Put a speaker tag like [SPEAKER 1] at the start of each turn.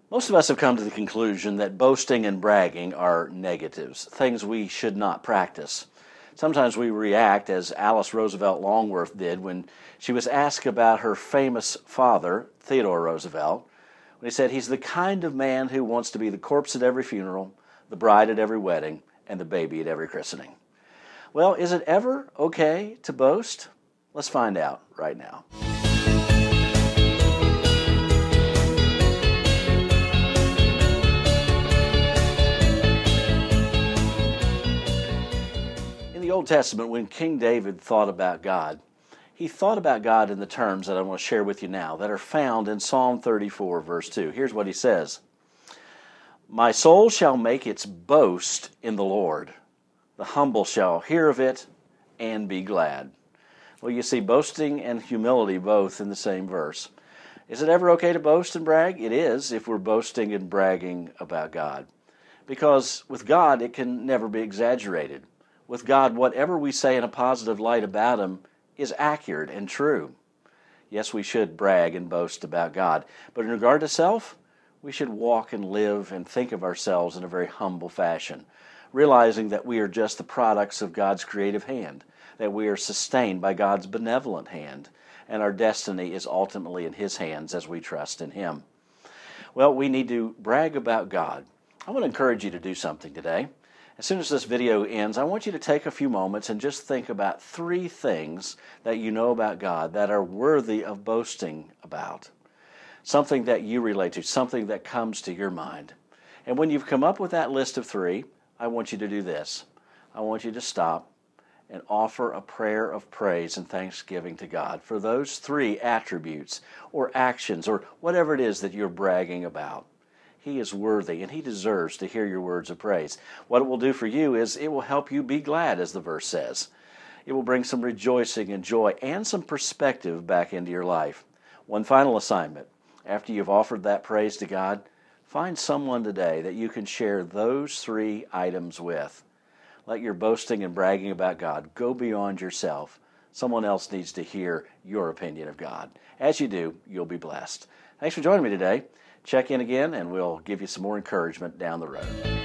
[SPEAKER 1] Most of us have come to the conclusion that boasting and bragging are negatives, things we should not practice. Sometimes we react as Alice Roosevelt Longworth did when she was asked about her famous father, Theodore Roosevelt, when he said he's the kind of man who wants to be the corpse at every funeral, the bride at every wedding, and the baby at every christening. Well, is it ever okay to boast? Let's find out right now. In the Old Testament, when King David thought about God, he thought about God in the terms that I want to share with you now that are found in Psalm 34, verse 2. Here's what he says. My soul shall make its boast in the Lord. The humble shall hear of it and be glad. Well, you see boasting and humility both in the same verse. Is it ever okay to boast and brag? It is if we're boasting and bragging about God. Because with God, it can never be exaggerated. With God, whatever we say in a positive light about Him is accurate and true. Yes, we should brag and boast about God. But in regard to self, we should walk and live and think of ourselves in a very humble fashion, realizing that we are just the products of God's creative hand, that we are sustained by God's benevolent hand, and our destiny is ultimately in His hands as we trust in Him. Well, we need to brag about God. I want to encourage you to do something today. As soon as this video ends, I want you to take a few moments and just think about 3 things that you know about God that are worthy of boasting about. Something that you relate to, something that comes to your mind. And when you've come up with that list of 3, I want you to do this. I want you to stop and offer a prayer of praise and thanksgiving to God for those 3 attributes or actions or whatever it is that you're bragging about. He is worthy, and He deserves to hear your words of praise. What it will do for you is it will help you be glad, as the verse says. It will bring some rejoicing and joy and some perspective back into your life. One final assignment. After you've offered that praise to God, find someone today that you can share those 3 items with. Let your boasting and bragging about God go beyond yourself. Someone else needs to hear your opinion of God. As you do, you'll be blessed. Thanks for joining me today. Check in again, and we'll give you some more encouragement down the road.